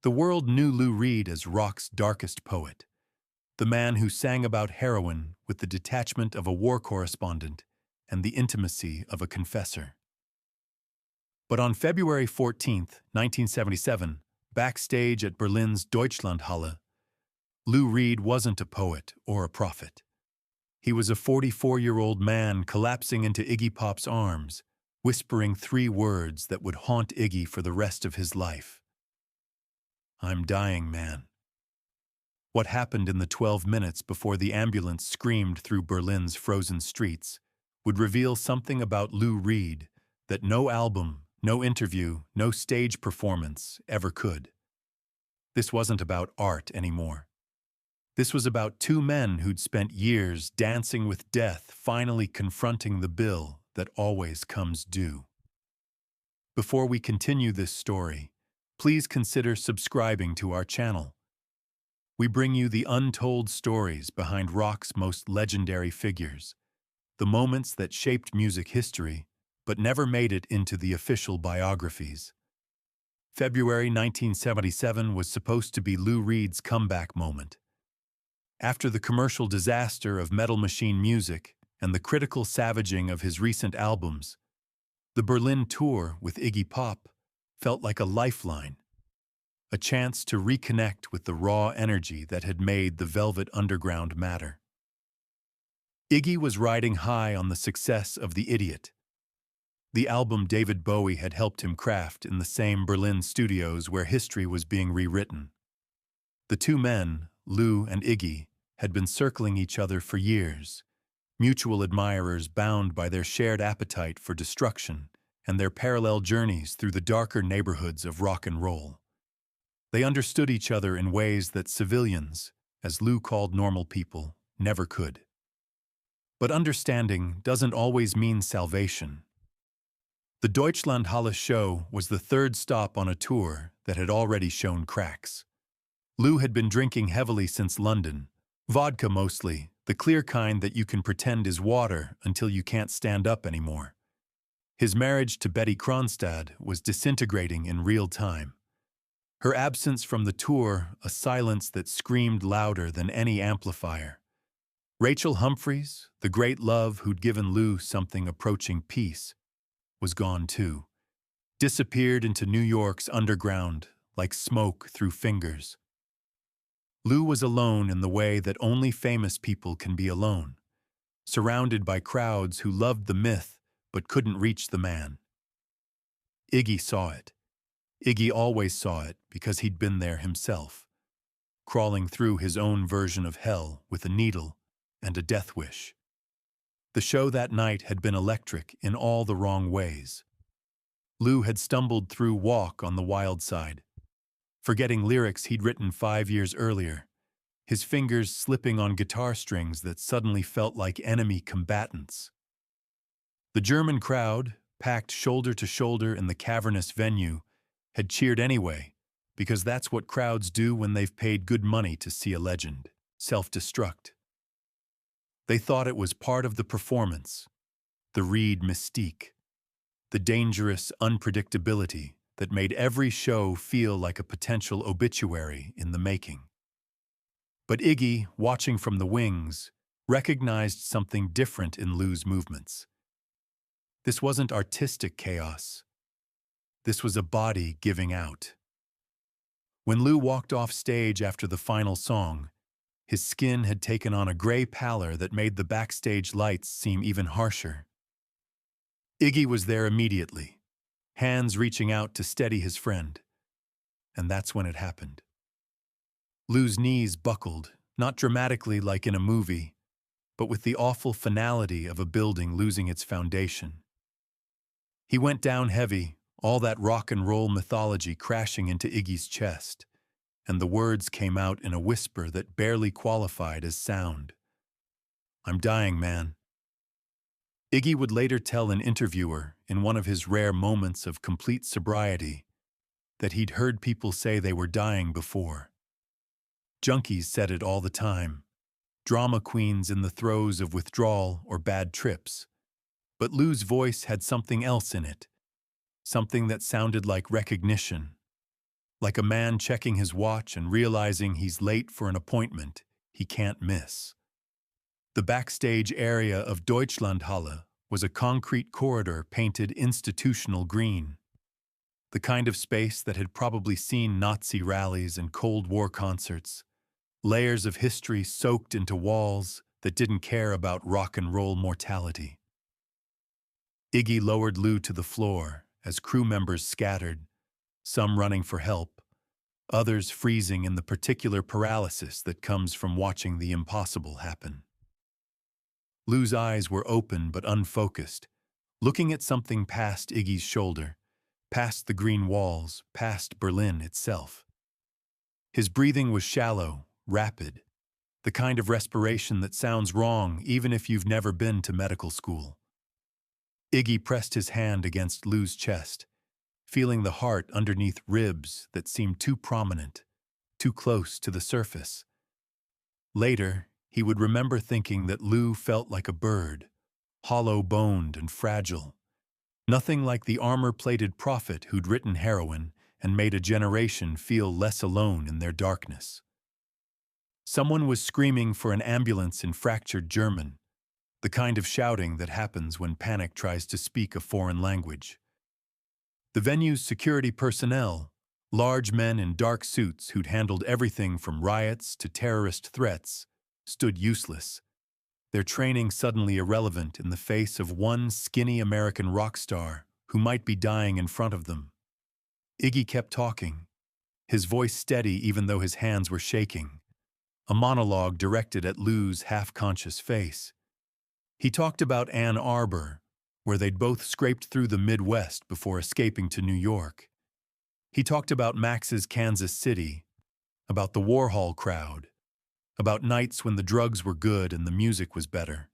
The world knew Lou Reed as rock's darkest poet, the man who sang about heroin with the detachment of a war correspondent and the intimacy of a confessor. But on February 14, 1977, backstage at Berlin's Deutschlandhalle, Lou Reed wasn't a poet or a prophet. He was a 44-year-old man collapsing into Iggy Pop's arms, whispering three words that would haunt Iggy for the rest of his life. "I'm dying, man." What happened in the 12 minutes before the ambulance screamed through Berlin's frozen streets would reveal something about Lou Reed that no album, no interview, no stage performance ever could. This wasn't about art anymore. This was about two men who'd spent years dancing with death, finally confronting the bill that always comes due. Before we continue this story, please consider subscribing to our channel. We bring you the untold stories behind rock's most legendary figures, the moments that shaped music history but never made it into the official biographies. February 1977 was supposed to be Lou Reed's comeback moment. After the commercial disaster of Metal Machine Music and the critical savaging of his recent albums, the Berlin tour with Iggy Pop felt like a lifeline, a chance to reconnect with the raw energy that had made the Velvet Underground matter. Iggy was riding high on the success of The Idiot, the album David Bowie had helped him craft in the same Berlin studios where history was being rewritten. The two men, Lou and Iggy, had been circling each other for years, mutual admirers bound by their shared appetite for destruction and their parallel journeys through the darker neighborhoods of rock and roll. They understood each other in ways that civilians, as Lou called normal people, never could. But understanding doesn't always mean salvation. The Deutschlandhalle show was the third stop on a tour that had already shown cracks. Lou had been drinking heavily since London, vodka mostly, the clear kind that you can pretend is water until you can't stand up anymore. His marriage to Betty Kronstad was disintegrating in real time. Her absence from the tour, a silence that screamed louder than any amplifier. Rachel Humphreys, the great love who'd given Lou something approaching peace, was gone too, disappeared into New York's underground like smoke through fingers. Lou was alone in the way that only famous people can be alone, surrounded by crowds who loved the myth but couldn't reach the man. Iggy saw it. Iggy always saw it because he'd been there himself, crawling through his own version of hell with a needle and a death wish. The show that night had been electric in all the wrong ways. Lou had stumbled through Walk on the Wild Side, forgetting lyrics he'd written 5 years earlier, his fingers slipping on guitar strings that suddenly felt like enemy combatants. The German crowd, packed shoulder to shoulder in the cavernous venue, had cheered anyway, because that's what crowds do when they've paid good money to see a legend self-destruct. They thought it was part of the performance, the Reed mystique, the dangerous unpredictability that made every show feel like a potential obituary in the making. But Iggy, watching from the wings, recognized something different in Lou's movements. This wasn't artistic chaos. This was a body giving out. When Lou walked off stage after the final song, his skin had taken on a gray pallor that made the backstage lights seem even harsher. Iggy was there immediately, hands reaching out to steady his friend. And that's when it happened. Lou's knees buckled, not dramatically like in a movie, but with the awful finality of a building losing its foundation. He went down heavy, all that rock and roll mythology crashing into Iggy's chest, and the words came out in a whisper that barely qualified as sound. "I'm dying, man." Iggy would later tell an interviewer, in one of his rare moments of complete sobriety, that he'd heard people say they were dying before. Junkies said it all the time, drama queens in the throes of withdrawal or bad trips. But Lou's voice had something else in it, something that sounded like recognition, like a man checking his watch and realizing he's late for an appointment he can't miss. The backstage area of Deutschlandhalle was a concrete corridor painted institutional green, the kind of space that had probably seen Nazi rallies and Cold War concerts, layers of history soaked into walls that didn't care about rock and roll mortality. Iggy lowered Lou to the floor as crew members scattered, some running for help, others freezing in the particular paralysis that comes from watching the impossible happen. Lou's eyes were open but unfocused, looking at something past Iggy's shoulder, past the green walls, past Berlin itself. His breathing was shallow, rapid, the kind of respiration that sounds wrong even if you've never been to medical school. Iggy pressed his hand against Lou's chest, feeling the heart underneath ribs that seemed too prominent, too close to the surface. Later, he would remember thinking that Lou felt like a bird, hollow-boned and fragile, nothing like the armor-plated prophet who'd written heroin and made a generation feel less alone in their darkness. Someone was screaming for an ambulance in fractured German, the kind of shouting that happens when panic tries to speak a foreign language. The venue's security personnel, large men in dark suits who'd handled everything from riots to terrorist threats, stood useless, their training suddenly irrelevant in the face of one skinny American rock star who might be dying in front of them. Iggy kept talking, his voice steady even though his hands were shaking, a monologue directed at Lou's half-conscious face. He talked about Ann Arbor, where they'd both scraped through the Midwest before escaping to New York. He talked about Max's Kansas City, about the Warhol crowd, about nights when the drugs were good and the music was better.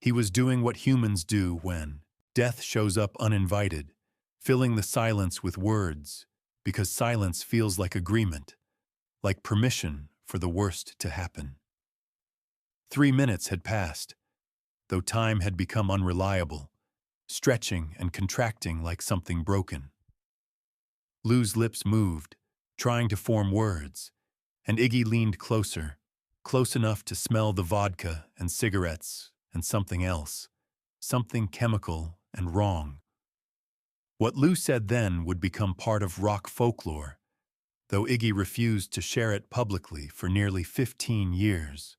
He was doing what humans do when death shows up uninvited, filling the silence with words, because silence feels like agreement, like permission for the worst to happen. 3 minutes had passed, though time had become unreliable, stretching and contracting like something broken. Lou's lips moved, trying to form words, and Iggy leaned closer, close enough to smell the vodka and cigarettes and something else, something chemical and wrong. What Lou said then would become part of rock folklore, though Iggy refused to share it publicly for nearly 15 years.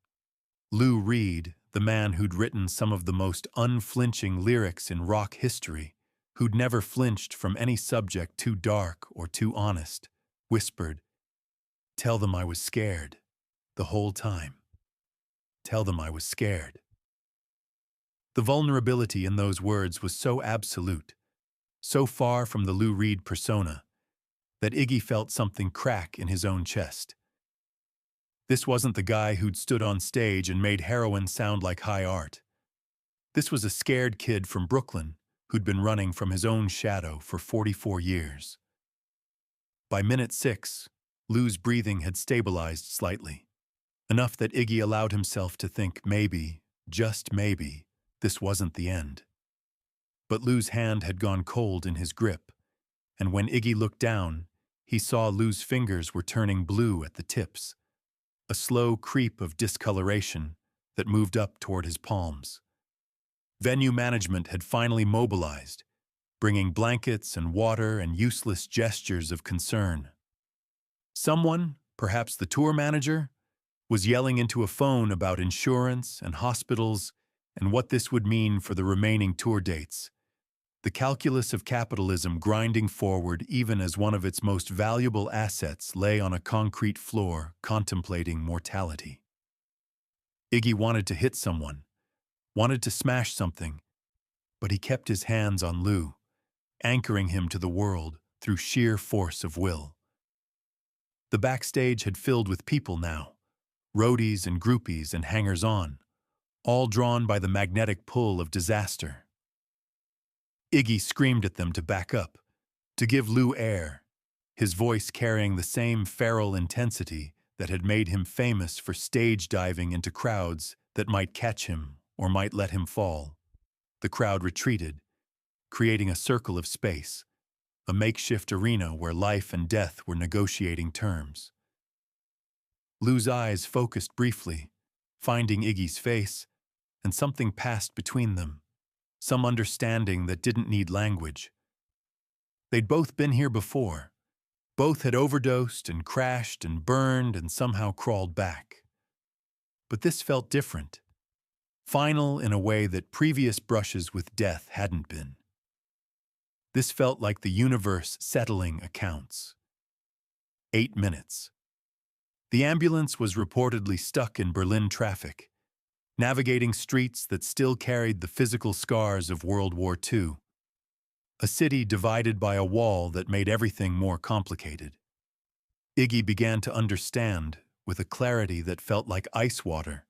Lou Reed, the man who'd written some of the most unflinching lyrics in rock history, who'd never flinched from any subject too dark or too honest, whispered, "Tell them I was scared, the whole time. Tell them I was scared." The vulnerability in those words was so absolute, so far from the Lou Reed persona, that Iggy felt something crack in his own chest. This wasn't the guy who'd stood on stage and made heroin sound like high art. This was a scared kid from Brooklyn who'd been running from his own shadow for 44 years. By minute 6, Lou's breathing had stabilized slightly, enough that Iggy allowed himself to think maybe, just maybe, this wasn't the end. But Lou's hand had gone cold in his grip, and when Iggy looked down, he saw Lou's fingers were turning blue at the tips, a slow creep of discoloration that moved up toward his palms. Venue management had finally mobilized, bringing blankets and water and useless gestures of concern. Someone, perhaps the tour manager, was yelling into a phone about insurance and hospitals and what this would mean for the remaining tour dates. The calculus of capitalism grinding forward even as one of its most valuable assets lay on a concrete floor contemplating mortality. Iggy wanted to hit someone, wanted to smash something, but he kept his hands on Lou, anchoring him to the world through sheer force of will. The backstage had filled with people now, roadies and groupies and hangers-on, all drawn by the magnetic pull of disaster. Iggy screamed at them to back up, to give Lou air, his voice carrying the same feral intensity that had made him famous for stage diving into crowds that might catch him or might let him fall. The crowd retreated, creating a circle of space, a makeshift arena where life and death were negotiating terms. Lou's eyes focused briefly, finding Iggy's face, and something passed between them, some understanding that didn't need language. They'd both been here before. Both had overdosed and crashed and burned and somehow crawled back. But this felt different, final in a way that previous brushes with death hadn't been. This felt like the universe settling accounts. 8 minutes. The ambulance was reportedly stuck in Berlin traffic, navigating streets that still carried the physical scars of World War II. A city divided by a wall that made everything more complicated. Iggy began to understand, with a clarity that felt like ice water,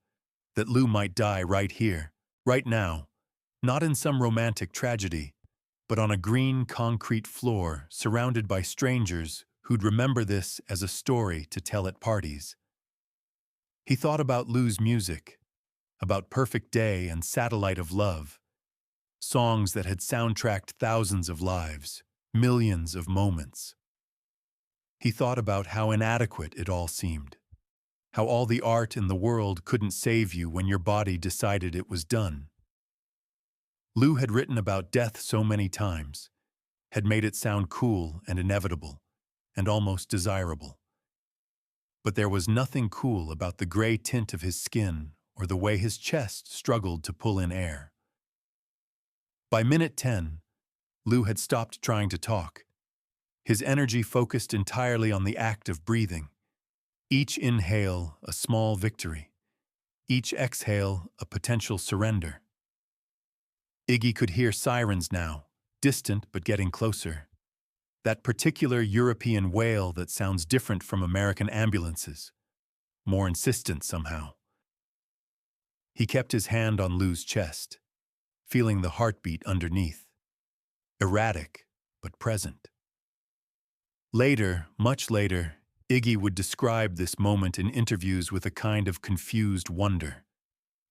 that Lou might die right here, right now, not in some romantic tragedy, but on a green concrete floor surrounded by strangers who'd remember this as a story to tell at parties. He thought about Lou's music, about Perfect Day and Satellite of Love, songs that had soundtracked thousands of lives, millions of moments. He thought about how inadequate it all seemed, how all the art in the world couldn't save you when your body decided it was done. Lou had written about death so many times, had made it sound cool and inevitable, and almost desirable. But there was nothing cool about the gray tint of his skin or the way his chest struggled to pull in air. By minute 10, Lou had stopped trying to talk, his energy focused entirely on the act of breathing. Each inhale, a small victory. Each exhale, a potential surrender. Iggy could hear sirens now, distant but getting closer. That particular European wail that sounds different from American ambulances, more insistent somehow. He kept his hand on Lou's chest, feeling the heartbeat underneath. Erratic, but present. Later, much later, Iggy would describe this moment in interviews with a kind of confused wonder,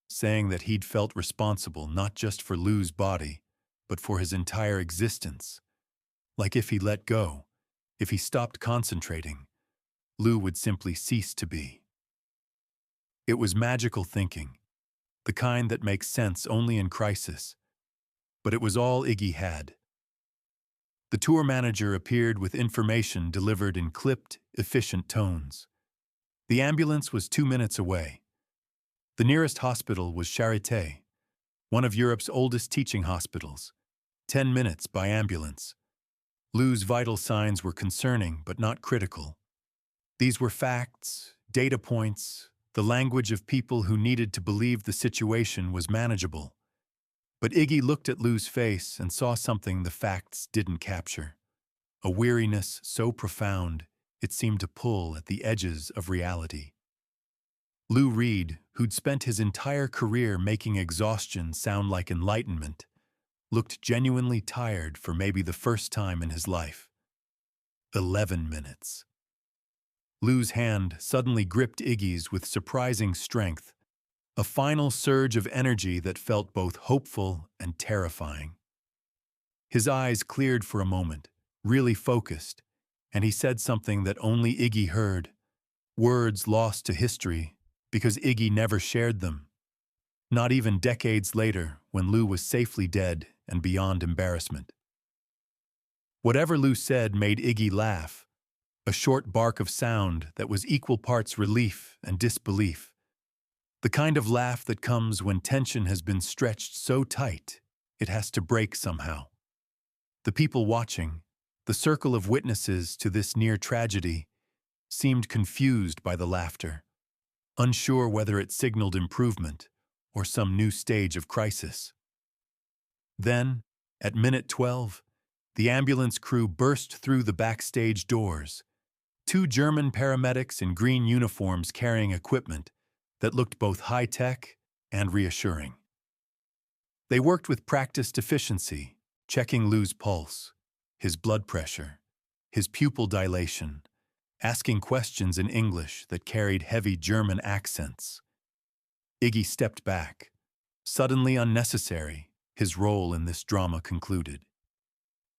saying that he'd felt responsible not just for Lou's body, but for his entire existence. Like if he let go, if he stopped concentrating, Lou would simply cease to be. It was magical thinking, the kind that makes sense only in crisis, but it was all Iggy had. The tour manager appeared with information delivered in clipped, efficient tones. The ambulance was 2 minutes away. The nearest hospital was Charité, one of Europe's oldest teaching hospitals. 10 minutes by ambulance. Lou's vital signs were concerning but not critical. These were facts, data points, the language of people who needed to believe the situation was manageable. But Iggy looked at Lou's face and saw something the facts didn't capture. A weariness so profound it seemed to pull at the edges of reality. Lou Reed, who'd spent his entire career making exhaustion sound like enlightenment, looked genuinely tired for maybe the first time in his life. 11 minutes. Lou's hand suddenly gripped Iggy's with surprising strength, a final surge of energy that felt both hopeful and terrifying. His eyes cleared for a moment, really focused, and he said something that only Iggy heard, words lost to history because Iggy never shared them. Not even decades later, when Lou was safely dead and beyond embarrassment. Whatever Lou said made Iggy laugh, a short bark of sound that was equal parts relief and disbelief. The kind of laugh that comes when tension has been stretched so tight, it has to break somehow. The people watching, the circle of witnesses to this near tragedy, seemed confused by the laughter, unsure whether it signaled improvement or some new stage of crisis. Then, at minute 12, the ambulance crew burst through the backstage doors, 2 German paramedics in green uniforms carrying equipment that looked both high-tech and reassuring. They worked with practiced efficiency, checking Lou's pulse, his blood pressure, his pupil dilation, asking questions in English that carried heavy German accents. Iggy stepped back. Suddenly unnecessary, his role in this drama concluded.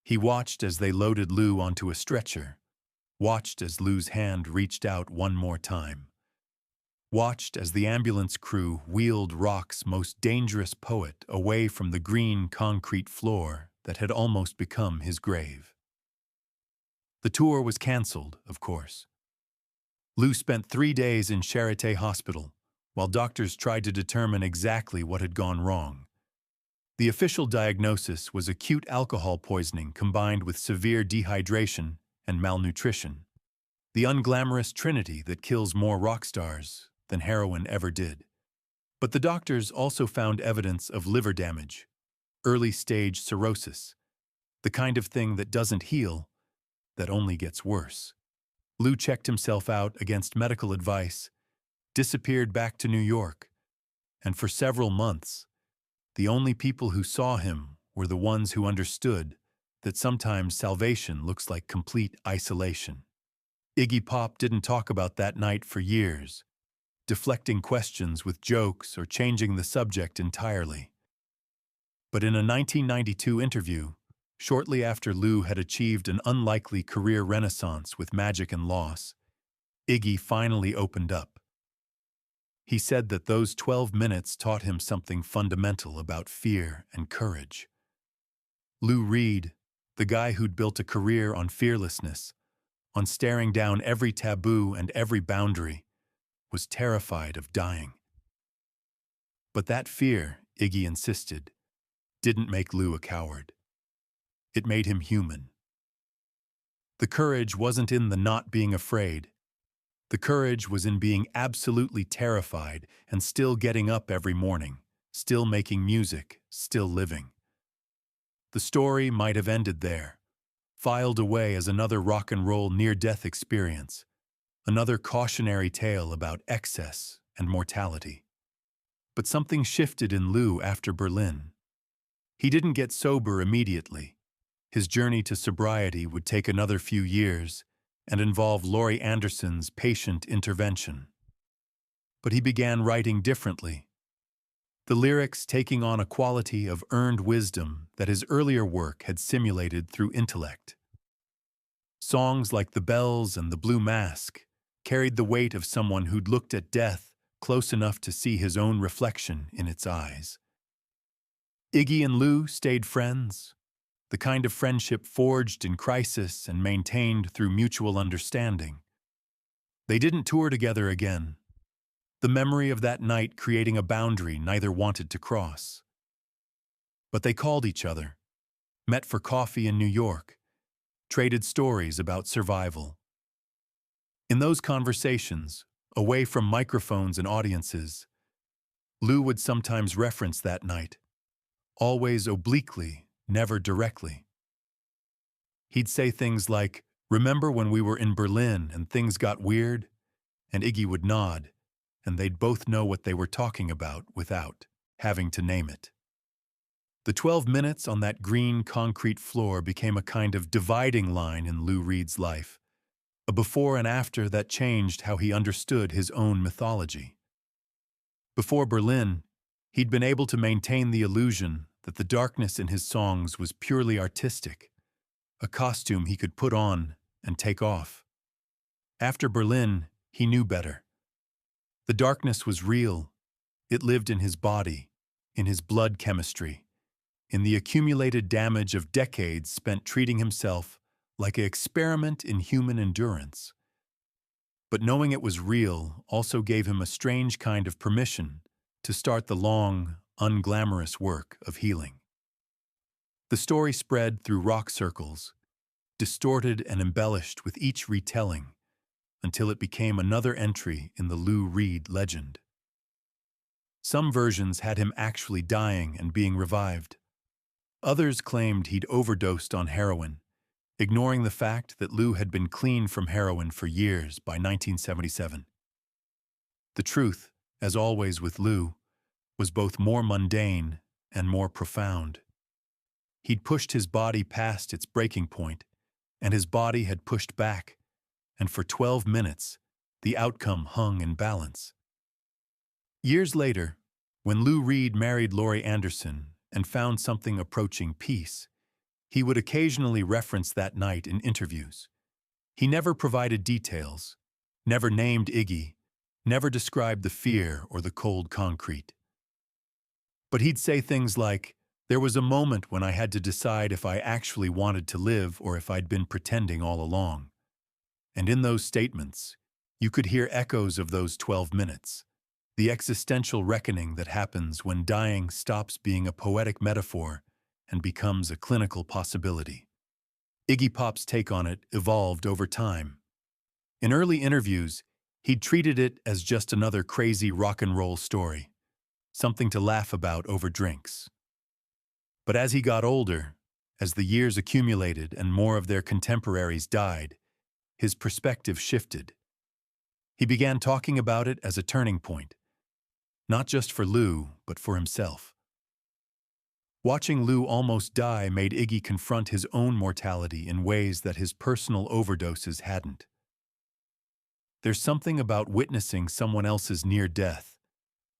He watched as they loaded Lou onto a stretcher, watched as Lou's hand reached out one more time, watched as the ambulance crew wheeled rock's most dangerous poet away from the green concrete floor that had almost become his grave. The tour was canceled, of course. Lou spent 3 days in Charité Hospital, while doctors tried to determine exactly what had gone wrong. The official diagnosis was acute alcohol poisoning combined with severe dehydration and malnutrition, the unglamorous trinity that kills more rock stars than heroin ever did. But the doctors also found evidence of liver damage, early-stage cirrhosis, the kind of thing that doesn't heal, that only gets worse. Lou checked himself out against medical advice, disappeared back to New York, and for several months, the only people who saw him were the ones who understood that sometimes salvation looks like complete isolation. Iggy Pop didn't talk about that night for years, deflecting questions with jokes or changing the subject entirely. But in a 1992 interview, shortly after Lou had achieved an unlikely career renaissance with Magic and Loss, Iggy finally opened up. He said that those 12 minutes taught him something fundamental about fear and courage. Lou Reed, the guy who'd built a career on fearlessness, on staring down every taboo and every boundary, was terrified of dying. But that fear, Iggy insisted, didn't make Lou a coward. It made him human. The courage wasn't in the not being afraid. The courage was in being absolutely terrified and still getting up every morning, still making music, still living. The story might have ended there, filed away as another rock and roll near-death experience, another cautionary tale about excess and mortality. But something shifted in Lou after Berlin. He didn't get sober immediately. His journey to sobriety would take another few years and involve Laurie Anderson's patient intervention. But he began writing differently, the lyrics taking on a quality of earned wisdom that his earlier work had simulated through intellect. Songs like The Bells and The Blue Mask carried the weight of someone who'd looked at death close enough to see his own reflection in its eyes. Iggy and Lou stayed friends, the kind of friendship forged in crisis and maintained through mutual understanding. They didn't tour together again, the memory of that night creating a boundary neither wanted to cross. But they called each other, met for coffee in New York, traded stories about survival. In those conversations, away from microphones and audiences, Lou would sometimes reference that night, always obliquely, never directly. He'd say things like, "Remember when we were in Berlin and things got weird?" And Iggy would nod, and they'd both know what they were talking about without having to name it. The 12 minutes on that green concrete floor became a kind of dividing line in Lou Reed's life, a before and after that changed how he understood his own mythology. Before Berlin, he'd been able to maintain the illusion that the darkness in his songs was purely artistic, a costume he could put on and take off. After Berlin, he knew better. The darkness was real. It lived in his body, in his blood chemistry, in the accumulated damage of decades spent treating himself like an experiment in human endurance. But knowing it was real also gave him a strange kind of permission to start the long, unglamorous work of healing. The story spread through rock circles, distorted and embellished with each retelling, until it became another entry in the Lou Reed legend. Some versions had him actually dying and being revived. Others claimed he'd overdosed on heroin, ignoring the fact that Lou had been clean from heroin for years by 1977. The truth, as always with Lou, was both more mundane and more profound. He'd pushed his body past its breaking point, and his body had pushed back, and for 12 minutes, the outcome hung in balance. Years later, when Lou Reed married Laurie Anderson and found something approaching peace, He would occasionally reference that night in interviews. He never provided details, never named Iggy, never described the fear or the cold concrete. But he'd say things like, "There was a moment when I had to decide if I actually wanted to live or if I'd been pretending all along." And in those statements, you could hear echoes of those 12 minutes, the existential reckoning that happens when dying stops being a poetic metaphor and becomes a clinical possibility. Iggy Pop's take on it evolved over time. In early interviews, he'd treated it as just another crazy rock and roll story, something to laugh about over drinks. But as he got older, as the years accumulated and more of their contemporaries died, his perspective shifted. He began talking about it as a turning point, not just for Lou, but for himself. Watching Lou almost die made Iggy confront his own mortality in ways that his personal overdoses hadn't. There's something about witnessing someone else's near death,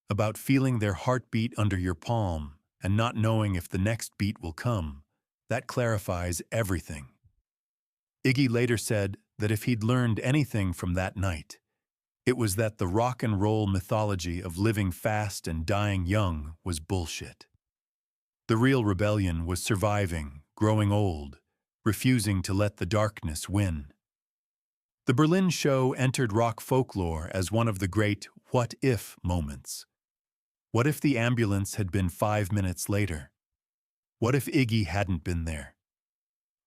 about feeling their heartbeat under your palm and not knowing if the next beat will come, that clarifies everything. Iggy later said that if he'd learned anything from that night, it was that the rock and roll mythology of living fast and dying young was bullshit. The real rebellion was surviving, growing old, refusing to let the darkness win. The Berlin show entered rock folklore as one of the great what-if moments. What if the ambulance had been 5 minutes later? What if Iggy hadn't been there?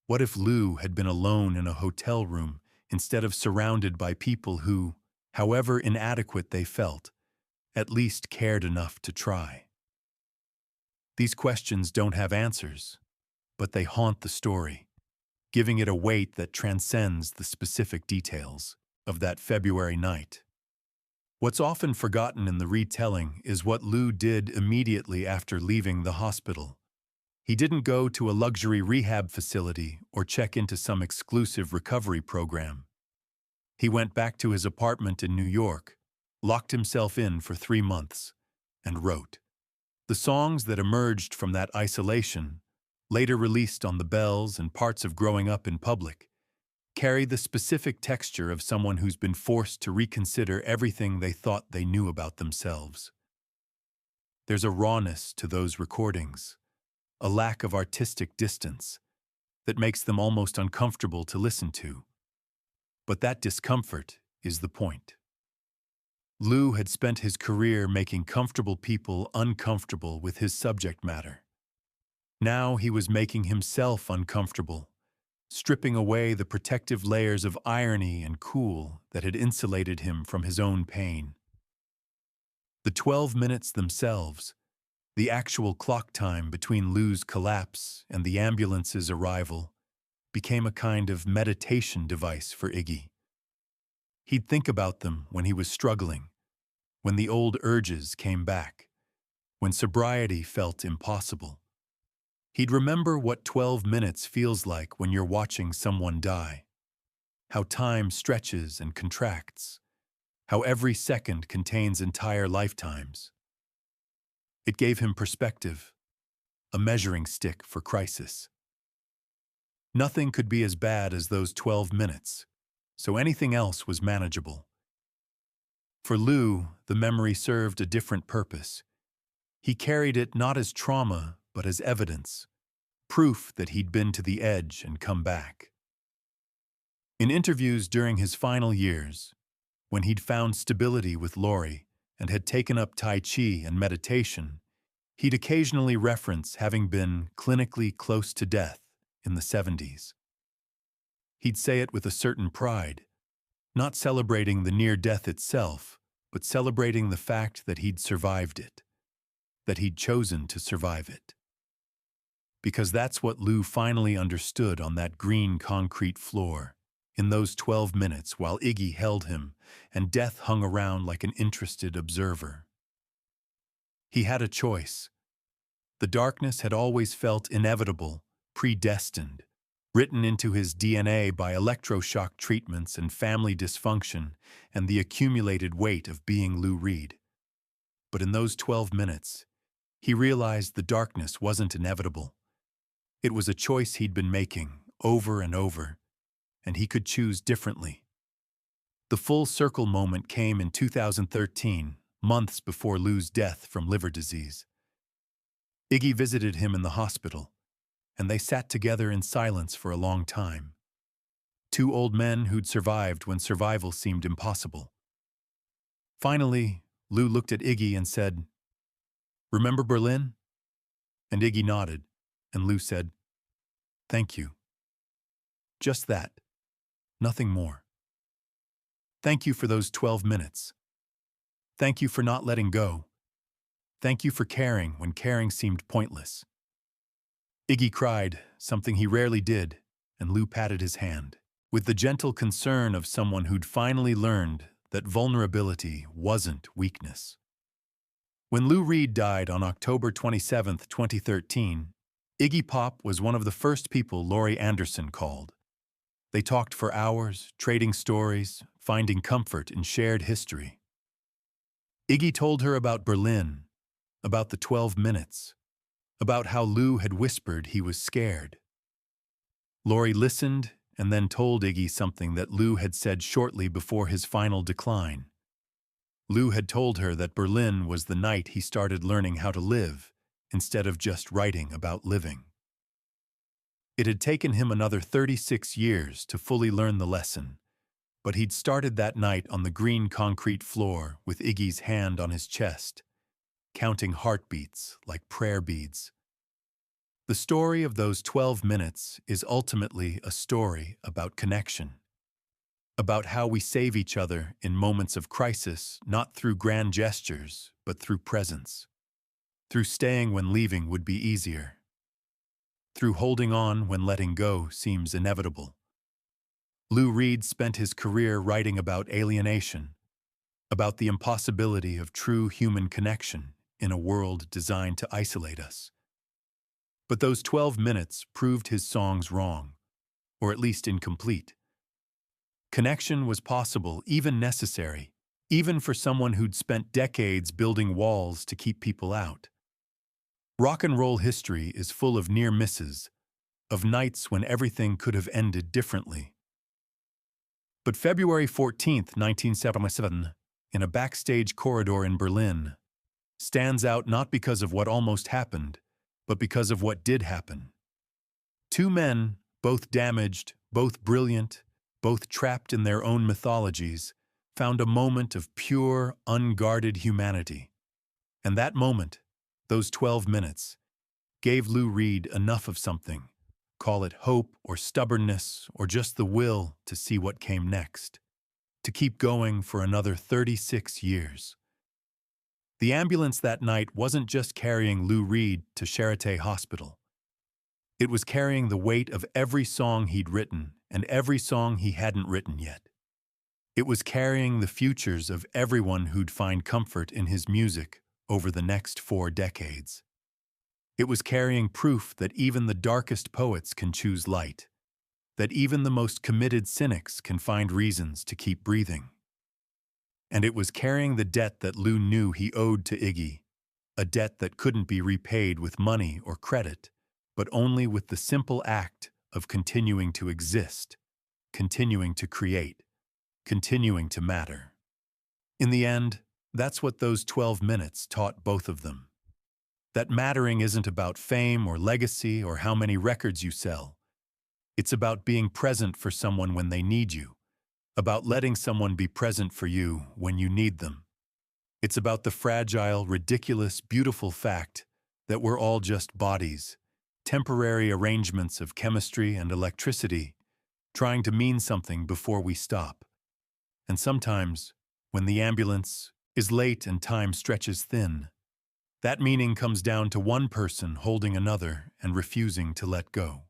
What if Lou had been alone in a hotel room instead of surrounded by people who, however inadequate they felt, at least cared enough to try? These questions don't have answers, but they haunt the story, giving it a weight that transcends the specific details of that February night. What's often forgotten in the retelling is what Lou did immediately after leaving the hospital. He didn't go to a luxury rehab facility or check into some exclusive recovery program. He went back to his apartment in New York, locked himself in for 3 months, and wrote. The songs that emerged from that isolation, later released on the Bells and parts of Growing Up in Public, carry the specific texture of someone who's been forced to reconsider everything they thought they knew about themselves. There's a rawness to those recordings, a lack of artistic distance, that makes them almost uncomfortable to listen to. But that discomfort is the point. Lou had spent his career making comfortable people uncomfortable with his subject matter. Now he was making himself uncomfortable, stripping away the protective layers of irony and cool that had insulated him from his own pain. The 12 minutes themselves, the actual clock time between Lou's collapse and the ambulance's arrival, became a kind of meditation device for Iggy. He'd think about them when he was struggling, when the old urges came back, when sobriety felt impossible. He'd remember what 12 minutes feels like when you're watching someone die, how time stretches and contracts, how every second contains entire lifetimes. It gave him perspective, a measuring stick for crisis. Nothing could be as bad as those 12 minutes, so anything else was manageable. For Lou, the memory served a different purpose. He carried it not as trauma, but as evidence, proof that he'd been to the edge and come back. In interviews during his final years, when he'd found stability with Laurie and had taken up Tai Chi and meditation, he'd occasionally reference having been clinically close to death in the 70s. He'd say it with a certain pride, not celebrating the near death itself, but celebrating the fact that he'd survived it, that he'd chosen to survive it. Because that's what Lou finally understood on that green concrete floor, in those 12 minutes while Iggy held him and death hung around like an interested observer. He had a choice. The darkness had always felt inevitable, predestined, written into his DNA by electroshock treatments and family dysfunction and the accumulated weight of being Lou Reed. But in those 12 minutes, he realized the darkness wasn't inevitable. It was a choice he'd been making over and over, and he could choose differently. The full circle moment came in 2013, months before Lou's death from liver disease. Iggy visited him in the hospital, and they sat together in silence for a long time. Two old men who'd survived when survival seemed impossible. Finally, Lou looked at Iggy and said, "Remember Berlin?" And Iggy nodded, and Lou said, "Thank you." Just that. Nothing more. Thank you for those 12 minutes. Thank you for not letting go. Thank you for caring when caring seemed pointless. Iggy cried, something he rarely did, and Lou patted his hand, with the gentle concern of someone who'd finally learned that vulnerability wasn't weakness. When Lou Reed died on October 27, 2013, Iggy Pop was one of the first people Laurie Anderson called. They talked for hours, trading stories, finding comfort in shared history. Iggy told her about Berlin, about the 12 minutes, about how Lou had whispered he was scared. Laurie listened and then told Iggy something that Lou had said shortly before his final decline. Lou had told her that Berlin was the night he started learning how to live instead of just writing about living. It had taken him another 36 years to fully learn the lesson, but he'd started that night on the green concrete floor with Iggy's hand on his chest, counting heartbeats like prayer beads. The story of those 12 minutes is ultimately a story about connection, about how we save each other in moments of crisis, not through grand gestures, but through presence, through staying when leaving would be easier, through holding on when letting go seems inevitable. Lou Reed spent his career writing about alienation, about the impossibility of true human connection in a world designed to isolate us. But those 12 minutes proved his songs wrong, or at least incomplete. Connection was possible, even necessary, even for someone who'd spent decades building walls to keep people out. Rock and roll history is full of near misses, of nights when everything could have ended differently. But February 14, 1977, in a backstage corridor in Berlin, stands out not because of what almost happened, but because of what did happen. Two men, both damaged, both brilliant, both trapped in their own mythologies, found a moment of pure, unguarded humanity. And that moment, those 12 minutes, gave Lou Reed enough of something, call it hope or stubbornness or just the will to see what came next, to keep going for another 36 years. The ambulance that night wasn't just carrying Lou Reed to Charité Hospital. It was carrying the weight of every song he'd written and every song he hadn't written yet. It was carrying the futures of everyone who'd find comfort in his music over the next 4 decades. It was carrying proof that even the darkest poets can choose light, that even the most committed cynics can find reasons to keep breathing. And it was carrying the debt that Lou knew he owed to Iggy, a debt that couldn't be repaid with money or credit, but only with the simple act of continuing to exist, continuing to create, continuing to matter. In the end, that's what those 12 minutes taught both of them. That mattering isn't about fame or legacy or how many records you sell. It's about being present for someone when they need you, about letting someone be present for you when you need them. It's about the fragile, ridiculous, beautiful fact that we're all just bodies, temporary arrangements of chemistry and electricity, trying to mean something before we stop. And sometimes, when the ambulance is late and time stretches thin, that meaning comes down to one person holding another and refusing to let go.